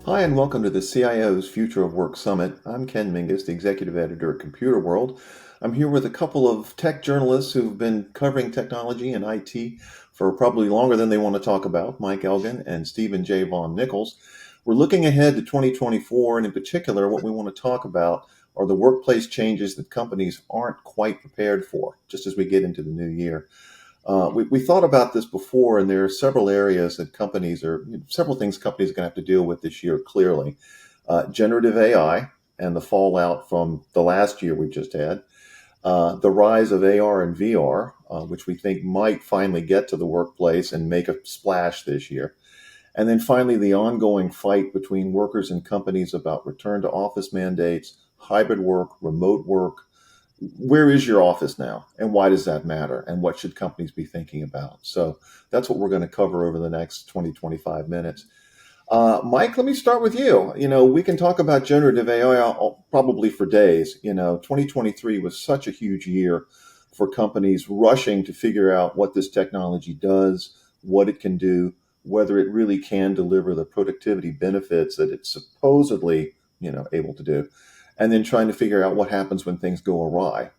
Hi, and welcome to the CIO's Future of Work Summit. I'm Ken Mingus, the executive editor at Computer World. I'm here with a couple of tech journalists who've been covering technology and IT for probably longer than they want to talk about, Mike Elgin and Stephen J. Vaughn Nichols. We're looking ahead to 2024, and in particular, what we want to talk about are the workplace changes that companies aren't quite prepared for, just as we get into the new year. We thought about this before, and there are several areas that several things companies are going to have to deal with this year, clearly. Generative AI and the fallout from the last year we just had, the rise of AR and VR, which we think might finally get to the workplace and make a splash this year. And then finally, the ongoing fight between workers and companies about return to office mandates, hybrid work, remote work. Where is your office now, and why does that matter, and what should companies be thinking about? So that's what we're going to cover over the next 20, 25 minutes. Mike, let me start with you. We can talk about generative AI probably for days. 2023 was such a huge year for companies rushing to figure out what this technology does, what it can do, whether it really can deliver the productivity benefits that it's supposedly, able to do, and then trying to figure out what happens when things go awry,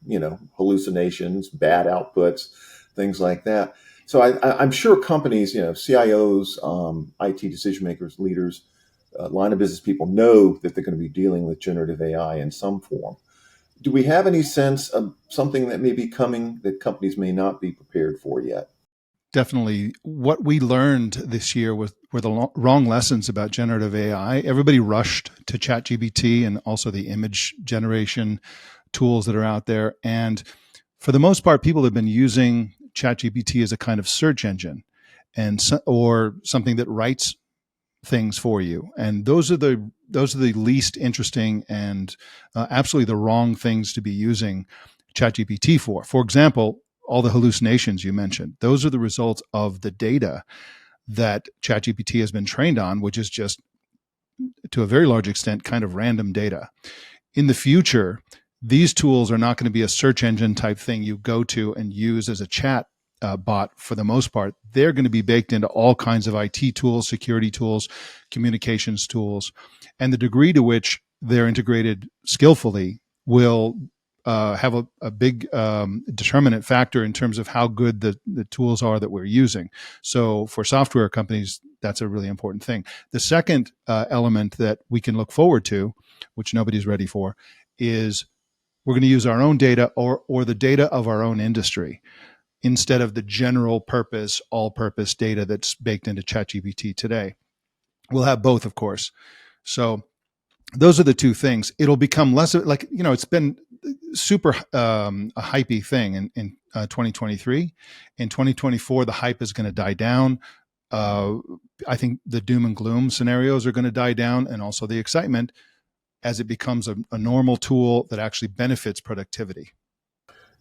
hallucinations, bad outputs, things like that. So I'm sure companies, CIOs, IT decision makers, leaders, line of business people know that they're going to be dealing with generative AI in some form. Do we have any sense of something that may be coming that companies may not be prepared for yet? Definitely. What we learned this year were the wrong lessons about generative AI. Everybody rushed to ChatGPT and also the image generation tools that are out there. And for the most part, people have been using ChatGPT as a kind of search engine or something that writes things for you. And those are the least interesting and absolutely the wrong things to be using ChatGPT for. For example, all the hallucinations you mentioned, those are the results of the data that ChatGPT has been trained on, which is just to a very large extent kind of random data. In the future, these tools are not going to be a search engine type thing you go to and use as a chat bot for the most part. They're going to be baked into all kinds of IT tools, security tools, communications tools, and the degree to which they're integrated skillfully will have a big determinant factor in terms of how good the tools are that we're using. So for software companies, that's a really important thing. The second element that we can look forward to, which nobody's ready for, is we're going to use our own data or the data of our own industry instead of the general purpose, all-purpose data that's baked into ChatGPT today. We'll have both, of course. So those are the two things. It'll become less like, it's been super a hypey thing in 2023. In 2024, the hype is going to die down. I think the doom and gloom scenarios are going to die down, and also the excitement as it becomes a normal tool that actually benefits productivity.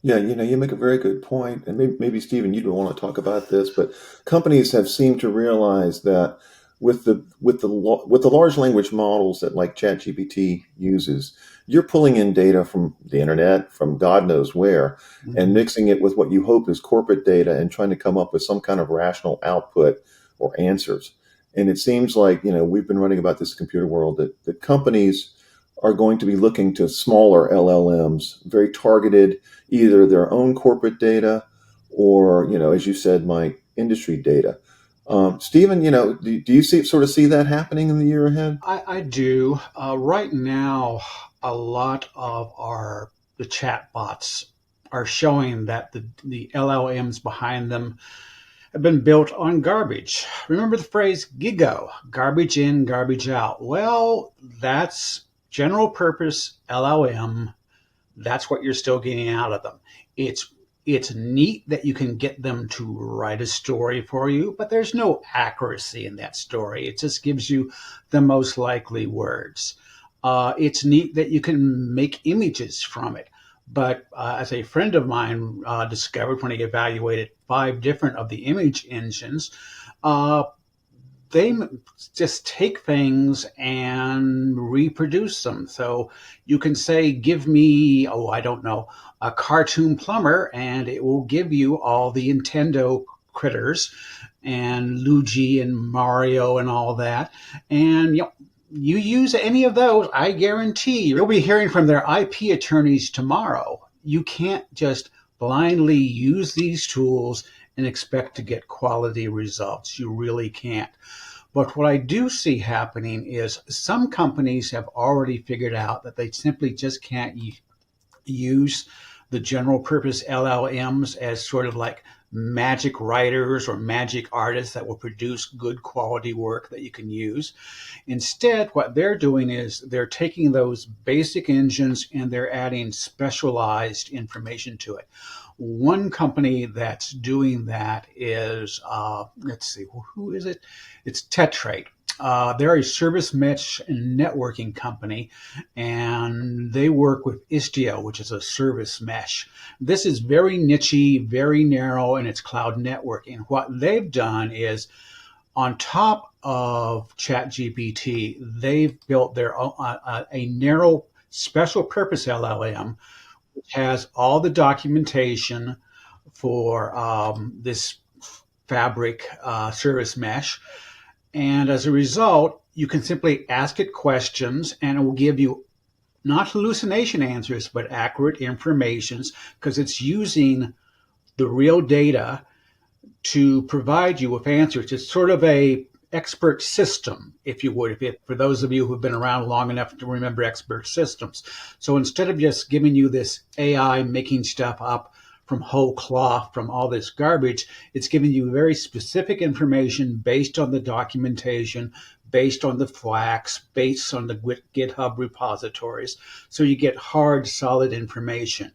Yeah, you make a very good point, and maybe Stephen, you don't want to talk about this, but companies have seemed to realize that with the large language models that like ChatGPT uses, you're pulling in data from the internet, from God knows where, and Mhm. mixing it with what you hope is corporate data and trying to come up with some kind of rational output or answers. And it seems like, we've been running about this computer world that companies are going to be looking to smaller LLMs, very targeted, either their own corporate data or, as you said, Mike, industry data. Stephen, do you see that happening in the year ahead? I do. Right now, a lot of the chat bots are showing that the LLMs behind them have been built on garbage. Remember the phrase GIGO, garbage in, garbage out. Well, that's general purpose LLM. That's what you're still getting out of them. It's it's neat that you can get them to write a story for you, but there's no accuracy in that story. It just gives you the most likely words. It's neat that you can make images from it. But as a friend of mine discovered when he evaluated five different of the image engines, uh, they just take things and reproduce them. So you can say, give me, oh, I don't know, a cartoon plumber, and it will give you all the Nintendo critters and Luigi and Mario and all that. And you use any of those, I guarantee you'll be hearing from their IP attorneys tomorrow. You can't just blindly use these tools and expect to get quality results. You really can't. But what I do see happening is some companies have already figured out that they simply just can't use the general purpose LLMs as sort of like magic writers or magic artists that will produce good quality work that you can use. Instead, what they're doing is they're taking those basic engines and they're adding specialized information to it. One company that's doing that is, let's see, who is it? It's Tetrate. They're a service mesh and networking company, and they work with Istio, which is a service mesh. This is very niche-y, very narrow, and it's cloud networking. What they've done is, on top of ChatGPT, they've built their own, a narrow special purpose LLM, which has all the documentation for this Fabric service mesh. And as a result, you can simply ask it questions and it will give you not hallucination answers, but accurate informations because it's using the real data to provide you with answers. It's sort of a expert system, if you would, for those of you who've been around long enough to remember expert systems. So instead of just giving you this AI making stuff up from whole cloth, from all this garbage, it's giving you very specific information based on the documentation, based on the FLACs, based on the GitHub repositories. So you get hard, solid information.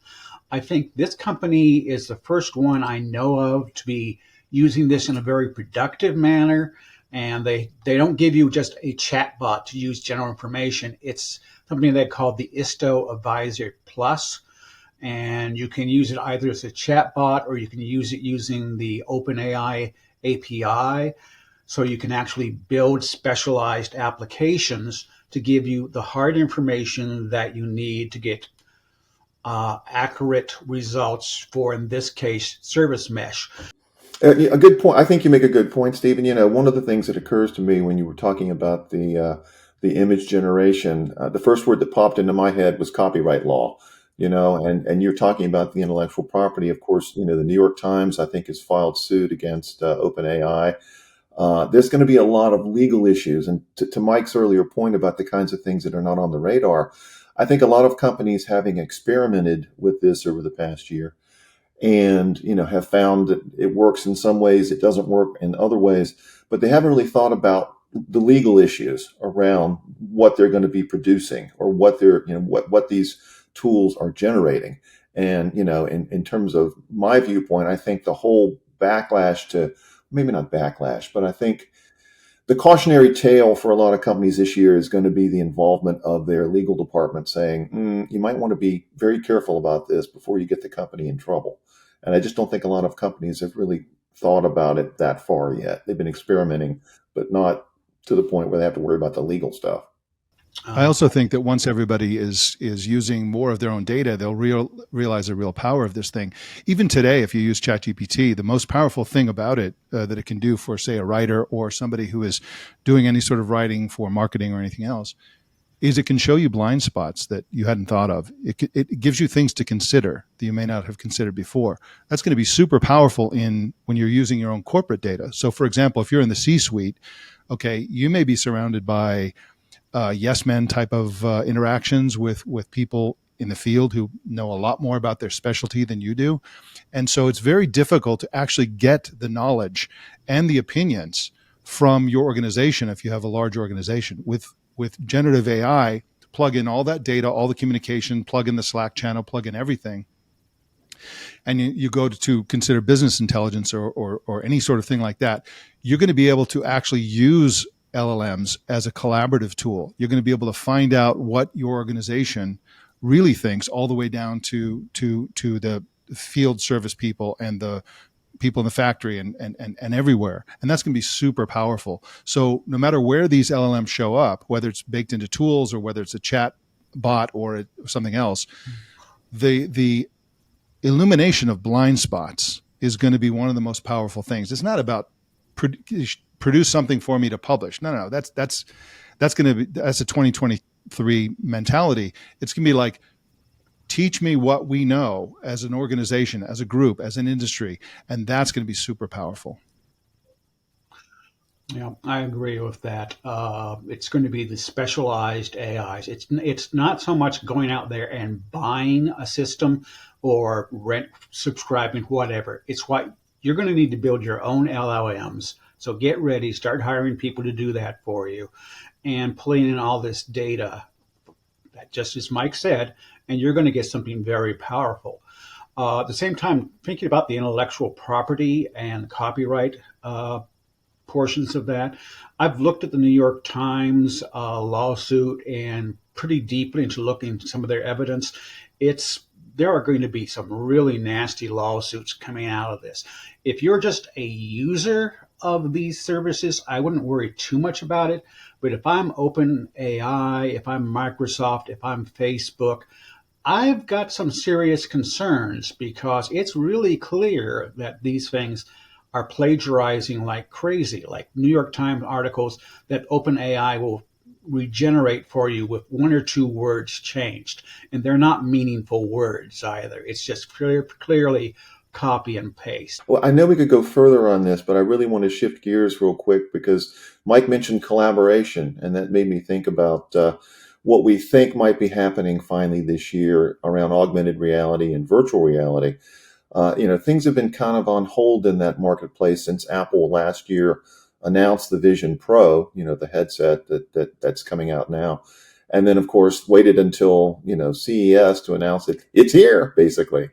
I think this company is the first one I know of to be using this in a very productive manner. And they don't give you just a chat bot to use general information. It's something they call the Istio Advisor Plus. And you can use it either as a chat bot or you can use it using the OpenAI API. So you can actually build specialized applications to give you the hard information that you need to get accurate results for, in this case, service mesh. A good point. I think you make a good point, Stephen. One of the things that occurs to me when you were talking about the image generation, the first word that popped into my head was copyright law. And you're talking about the intellectual property. Of course, the New York Times, I think, has filed suit against OpenAI. There's going to be a lot of legal issues. And to Mike's earlier point about the kinds of things that are not on the radar, I think a lot of companies, having experimented with this over the past year and, have found that it works in some ways, it doesn't work in other ways, but they haven't really thought about the legal issues around what they're going to be producing or what they're, what these tools are generating. And, in terms of my viewpoint, I think the whole backlash to, maybe not backlash, but I think the cautionary tale for a lot of companies this year is going to be the involvement of their legal department saying, you might want to be very careful about this before you get the company in trouble. And I just don't think a lot of companies have really thought about it that far yet. They've been experimenting, but not to the point where they have to worry about the legal stuff. I also think that once everybody is using more of their own data, they'll realize the real power of this thing. Even today, if you use ChatGPT, the most powerful thing about it that it can do for, say, a writer or somebody who is doing any sort of writing for marketing or anything else is it can show you blind spots that you hadn't thought of. It gives you things to consider that you may not have considered before. That's going to be super powerful when you're using your own corporate data. So, for example, if you're in the C-suite, okay, you may be surrounded by yes men type of interactions with people in the field who know a lot more about their specialty than you do. And so it's very difficult to actually get the knowledge and the opinions from your organization if you have a large organization. With generative AI, plug in all that data, all the communication, plug in the Slack channel, plug in everything. And you go to consider business intelligence or any sort of thing like that, you're going to be able to actually use LLMs as a collaborative tool. You're going to be able to find out what your organization really thinks all the way down to the field service people and the people in the factory and everywhere. And that's going to be super powerful. So no matter where these LLMs show up, whether it's baked into tools or whether it's a chat bot or something else, the illumination of blind spots is going to be one of the most powerful things. It's not about produce something for me to publish. No. That's a 2023 mentality. It's going to be like, teach me what we know as an organization, as a group, as an industry, and that's going to be super powerful. Yeah, I agree with that. It's going to be the specialized AIs. It's not so much going out there and buying a system or rent, subscribing, whatever. It's what you're going to need to build your own LLMs. So get ready, start hiring people to do that for you, and pulling in all this data. That, just as Mike said, and you're going to get something very powerful. At the same time, thinking about the intellectual property and copyright portions of that. I've looked at the New York Times lawsuit and pretty deeply into looking into some of their evidence. There are going to be some really nasty lawsuits coming out of this. If you're just a user of these services, I wouldn't worry too much about it. But if I'm OpenAI, if I'm Microsoft, if I'm Facebook, I've got some serious concerns because it's really clear that these things are plagiarizing like crazy, like New York Times articles that OpenAI will regenerate for you with one or two words changed. And they're not meaningful words either. It's just clearly copy and paste. Well, I know we could go further on this, but I really want to shift gears real quick because Mike mentioned collaboration, and that made me think about what we think might be happening finally this year around augmented reality and virtual reality. Things have been kind of on hold in that marketplace since Apple last year announced the Vision Pro, the headset that's coming out now. And then, of course, waited until, CES to announce it. It's here, basically,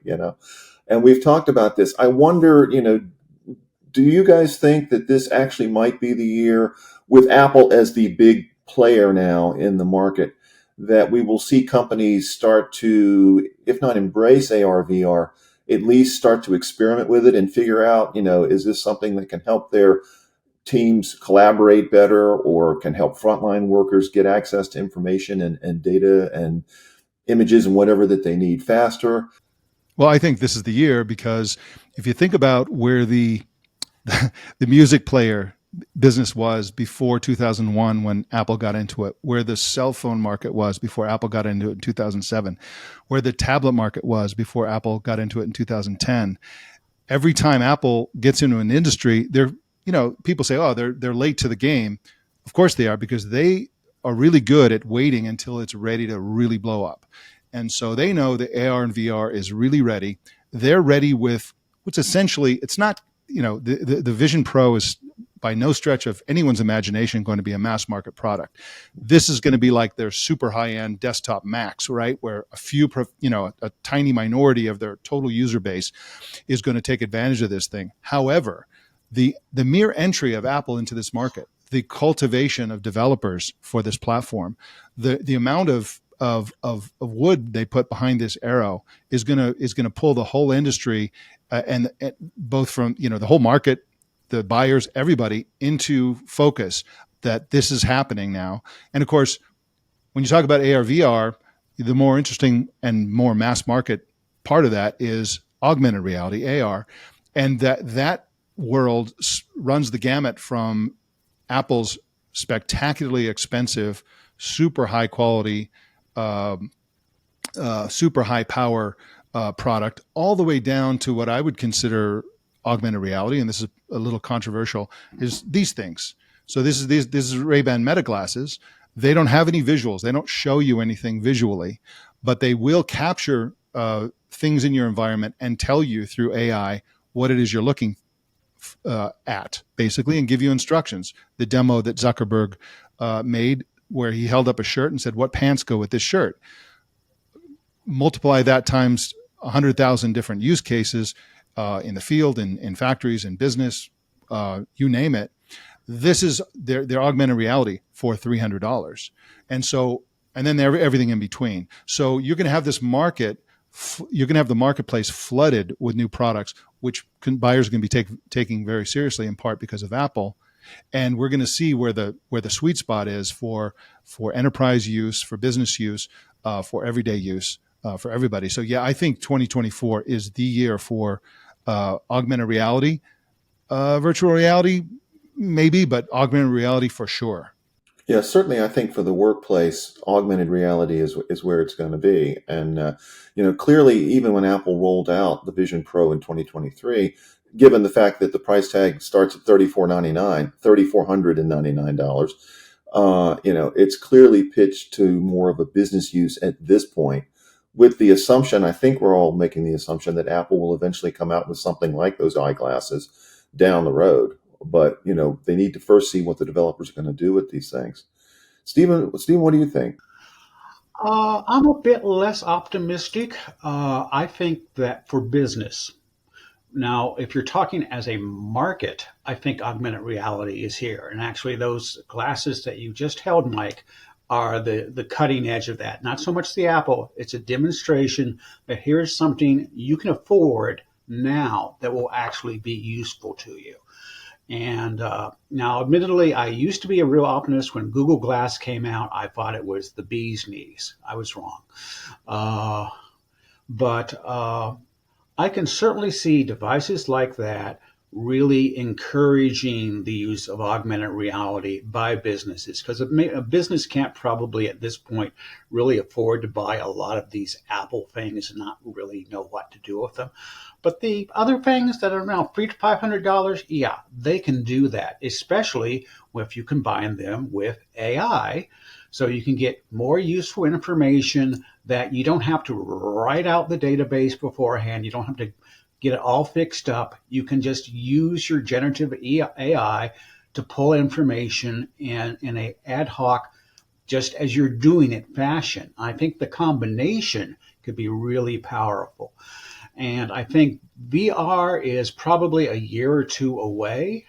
And we've talked about this. I wonder, do you guys think that this actually might be the year with Apple as the big player now in the market that we will see companies start to, if not embrace AR, VR, at least start to experiment with it and figure out, is this something that can help their teams collaborate better or can help frontline workers get access to information and data and images and whatever that they need faster? Well, I think this is the year because if you think about where the music player business was before 2001 when Apple got into it, where the cell phone market was before Apple got into it in 2007, where the tablet market was before Apple got into it in 2010. Every time Apple gets into an industry, people say, oh, they're late to the game. Of course they are, because they are really good at waiting until it's ready to really blow up. And so they know the AR and VR is really ready. They're ready with what's essentially, it's not, the Vision Pro is by no stretch of anyone's imagination going to be a mass market product. This is going to be like their super high-end desktop Macs, right? Where a tiny minority of their total user base is going to take advantage of this thing. However, the mere entry of Apple into this market, the cultivation of developers for this platform, the amount of wood they put behind this arrow is going to pull the whole industry and both from the whole market, the buyers, everybody into focus that this is happening now. And of course, when you talk about AR, VR, the more interesting and more mass market part of that is augmented reality, AR, and that world runs the gamut from Apple's spectacularly expensive, super high quality, super high power product, all the way down to what I would consider augmented reality, and this is a little controversial, is these things. So this is Ray-Ban Meta glasses. They don't have any visuals. They don't show you anything visually, but they will capture things in your environment and tell you through AI what it is you're looking at, basically, and give you instructions. The demo that Zuckerberg made, where he held up a shirt and said, "What pants go with this shirt?" Multiply that times 100,000 different use cases in the field, in factories, in business, you name it. This is their augmented reality for $300, and then everything in between. So you're going to have this market. You're going to have the marketplace flooded with new products, which buyers are going to be taking very seriously, in part because of Apple. And we're going to see where the sweet spot is for enterprise use, for business use, for everyday use, for everybody. So yeah, I think 2024 is the year for Augmented reality, virtual reality, maybe, but augmented reality for sure. Yeah, certainly. I think for the workplace, augmented reality is where it's going to be. And clearly, even when Apple rolled out the Vision Pro in 2023, given the fact that the price tag starts at $3,499, it's clearly pitched to more of a business use at this point. With the assumption, I think we're all making the assumption that Apple will eventually come out with something like those eyeglasses down the road. But they need to first see what the developers are going to do with these things. Stephen, what do you think? I'm a bit less optimistic. I think that for business, now, if you're talking as a market, I think augmented reality is here. And actually, those glasses that you just held, Mike, are the cutting edge of that. Not so much the Apple, it's a demonstration that here's something you can afford now that will actually be useful to you. And now, admittedly, I used to be a real optimist. When Google Glass came out, I thought it was the bee's knees. I was wrong. Uh, but I can certainly see devices like that really encouraging the use of augmented reality by businesses because a business can't probably at this point really afford to buy a lot of these Apple things and not really know what to do with them. But the other things that are around $300 to $500, yeah, they can do that, especially if you combine them with AI. So you can get more useful information that you don't have to write out the database beforehand. You don't have to get it all fixed up. You can just use your generative AI to pull information in a ad hoc, just as you're doing it fashion. I think the combination could be really powerful. And I think VR is probably a year or two away.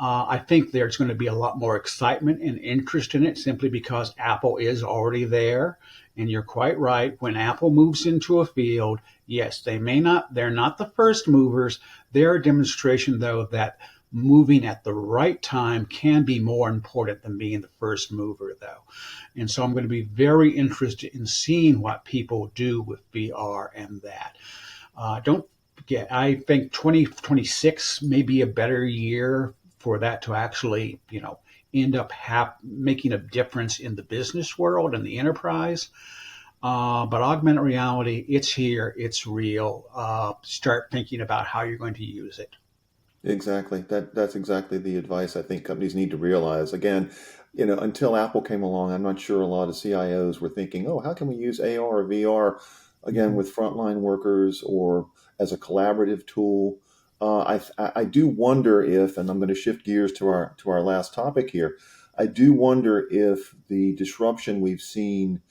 I think there's going to be a lot more excitement and interest in it simply because Apple is already there. And you're quite right. When Apple moves into a field, yes, they're not the first movers. They're a demonstration, though, that moving at the right time can be more important than being the first mover, though. And so I'm going to be very interested in seeing what people do with VR and that. Don't forget, I think 2026 may be a better year for that to actually, end up making a difference in the business world and the enterprise. But augmented reality, it's here, it's real. Start thinking about how you're going to use it. Exactly. That's exactly the advice I think companies need to realize. Again, until Apple came along, I'm not sure a lot of CIOs were thinking, "Oh, how can we use AR or VR again Mhm. with frontline workers or as a collaborative tool?" I do wonder if, and I'm going to shift gears to our last topic here. I do wonder if the disruption we've seen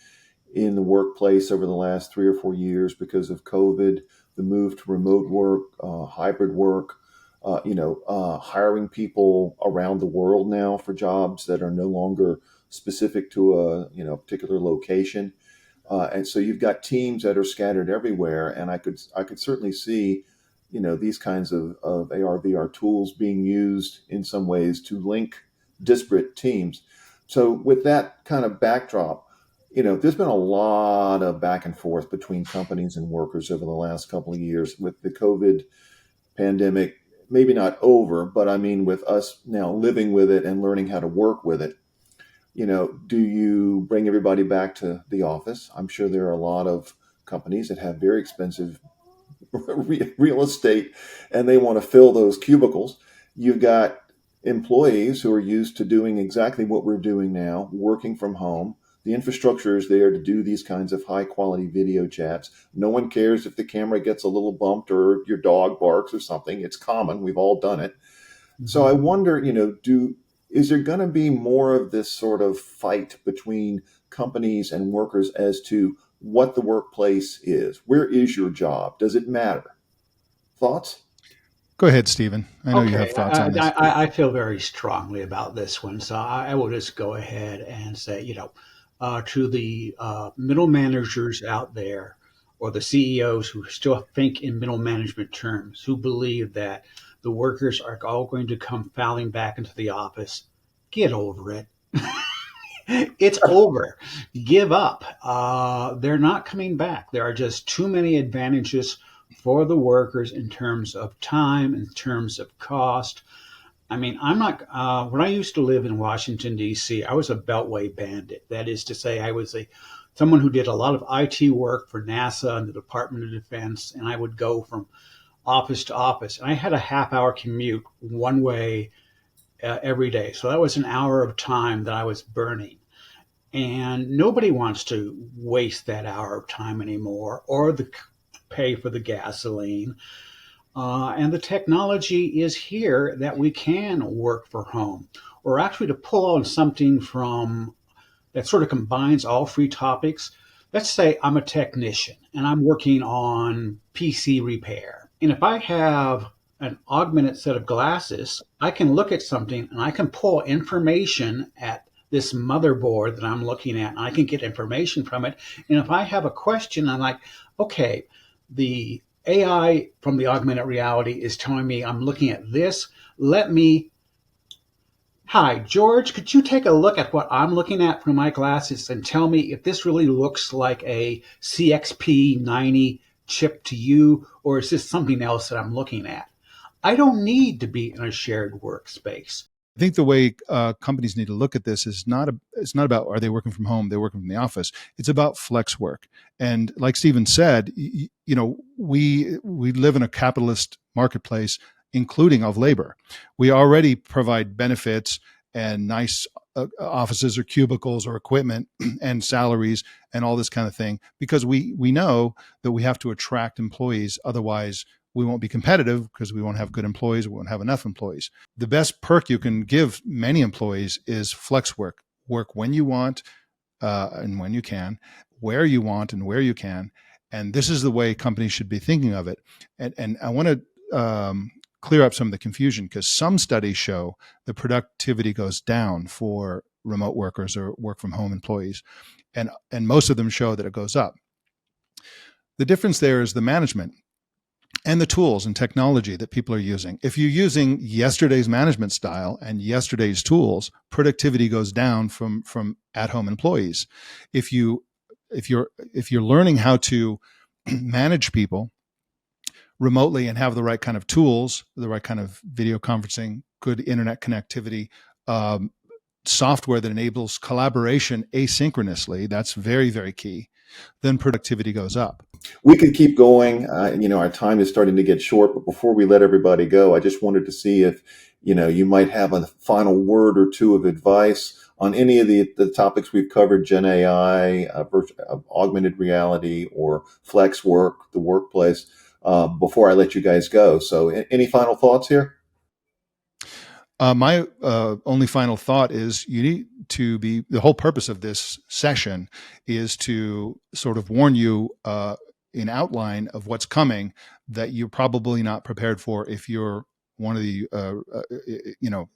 in the workplace over the last 3 or 4 years because of COVID, the move to remote work, hybrid work, hiring people around the world now for jobs that are no longer specific to a particular location, and so you've got teams that are scattered everywhere. And I could certainly see these kinds of AR VR tools being used in some ways to link disparate teams. So with that kind of backdrop, there's been a lot of back and forth between companies and workers over the last couple of years with the COVID pandemic, maybe not over, but I mean, with us now living with it and learning how to work with it. Do you bring everybody back to the office? I'm sure there are a lot of companies that have very expensive real estate and they want to fill those cubicles. You've got employees who are used to doing exactly what we're doing now, working from home. The infrastructure is there to do these kinds of high quality video chats. No one cares if the camera gets a little bumped or your dog barks or something. It's common. We've all done it. So I Mhm. wonder, is there going to be more of this sort of fight between companies and workers as to what the workplace is? Where is your job? Does it matter? Thoughts? Go ahead, Stephen. I know you have Okay, thoughts on this. I feel very strongly about this one, so I will just go ahead and say, to the middle managers out there or the CEOs who still think in middle management terms, who believe that the workers are all going to come filing back into the office, get over it. It's over. Give up. They're not coming back. There are just too many advantages for the workers in terms of time, in terms of cost. I mean, I'm not, when I used to live in Washington, D.C., I was a Beltway bandit. That is to say, I was someone who did a lot of IT work for NASA and the Department of Defense, and I would go from office to office. And I had a half-hour commute one way every day. So that was an hour of time that I was burning. And nobody wants to waste that hour of time anymore or the pay for the gasoline. And the technology is here that we can work from home, or actually to pull on something from that sort of combines all three topics. Let's say I'm a technician and I'm working on PC repair. And if I have an augmented set of glasses, I can look at something and I can pull information at this motherboard that I'm looking at, and I can get information from it. And if I have a question, I'm like, okay, the AI from the augmented reality is telling me I'm looking at this. Hi, George, could you take a look at what I'm looking at through my glasses and tell me if this really looks like a CXP90 chip to you, or is this something else that I'm looking at? I don't need to be in a shared workspace. I think the way companies need to look at this is it's not about are they working from home, they're working from the office. It's about flex work. And like Stephen said, we live in a capitalist marketplace, including of labor. We already provide benefits and nice offices or cubicles or equipment and salaries and all this kind of thing because we know that we have to attract employees. Otherwise, we won't be competitive because we won't have good employees. We won't have enough employees. The best perk you can give many employees is flex work. Work when you want and when you can, where you want and where you can. And this is the way companies should be thinking of it. And I want to clear up some of the confusion because some studies show the productivity goes down for remote workers or work from home employees. And most of them show that it goes up. The difference there is the management and the tools and technology that people are using. If you're using yesterday's management style and yesterday's tools, productivity goes down from at-home employees. If you're learning how to manage people remotely and have the right kind of tools, the right kind of video conferencing, good internet connectivity, software that enables collaboration asynchronously, that's very, very key, then productivity goes up. We could keep going. Our time is starting to get short, but before we let everybody go, I just wanted to see if, you might have a final word or two of advice on any of the topics we've covered, Gen AI, augmented reality, or flex work, the workplace, before I let you guys go. So any final thoughts here? My only final thought is you need to be, the whole purpose of this session is to sort of warn you in outline of what's coming that you're probably not prepared for if you're one of the,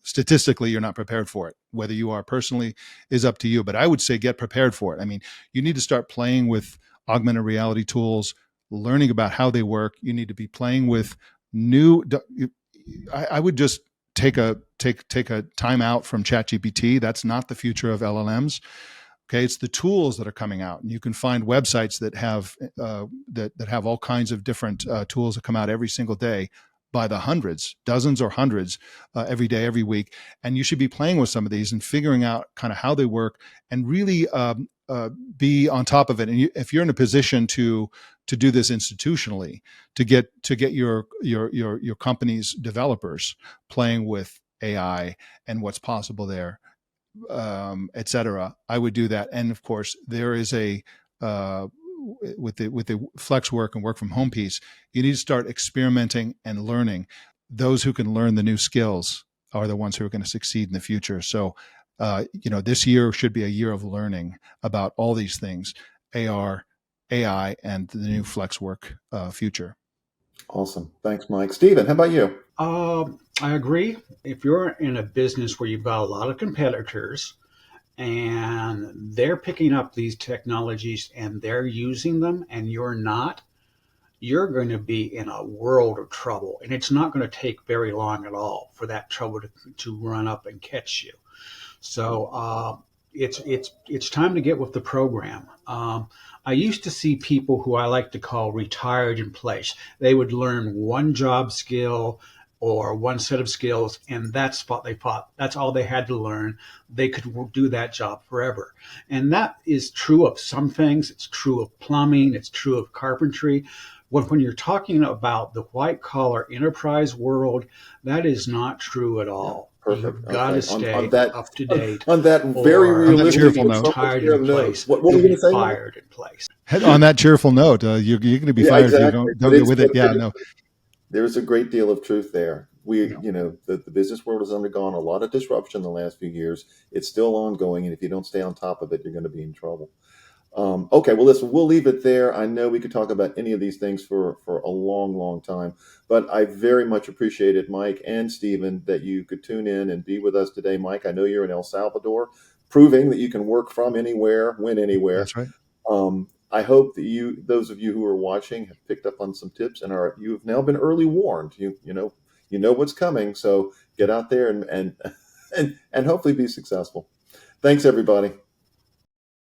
statistically, you're not prepared for it. Whether you are personally is up to you, but I would say get prepared for it. I mean, you need to start playing with augmented reality tools, learning about how they work. You need to be playing with new, I would just take a time out from ChatGPT. That's not the future of LLMs. Okay, it's the tools that are coming out, and you can find websites that have that have all kinds of different tools that come out every single day by the hundreds, dozens or hundreds every day, every week. And you should be playing with some of these and figuring out kind of how they work and really be on top of it. And if you're in a position to do this institutionally, to get your company's developers playing with AI and what's possible there, et cetera, I would do that. And of course, there is with the flex work and work from home piece, you need to start experimenting and learning. Those who can learn the new skills are the ones who are going to succeed in the future. So, this year should be a year of learning about all these things, AR, AI, and the new flex work future. Awesome. Thanks, Mike. Stephen, how about you? I agree. If you're in a business where you've got a lot of competitors and they're picking up these technologies and they're using them and you're not, you're going to be in a world of trouble. And it's not going to take very long at all for that trouble to run up and catch you. So It's time to get with the program. I used to see people who I like to call retired in place. They would learn one job skill or one set of skills, and that's what they thought. That's all they had to learn. They could do that job forever. And that is true of some things. It's true of plumbing. It's true of carpentry. When you're talking about the white collar enterprise world, that is not true at Yeah, all. perfect. You've got to Okay. stay up to On, date, on that very or On that realistic you'll cheerful be but note, somewhat retired fair in note, place. what were You'll we going be to say, Mike? fired in place. on that cheerful note, you're going to be Yeah, fired if you exactly. don't get with it. Yeah, no. There's a great deal of truth there. Yeah. The business world has undergone a lot of disruption in the last few years. It's still ongoing, and if you don't stay on top of it, you're going to be in trouble. Okay, well, listen, we'll leave it there. I know we could talk about any of these things for a long, long time, but I very much appreciated, Mike and Stephen, that you could tune in and be with us today. Mike, I know you're in El Salvador, proving that you can work from anywhere, when anywhere. That's right. I hope that those of you who are watching, have picked up on some tips and you've now been early warned. You know what's coming, so get out there and and hopefully be successful. Thanks, everybody.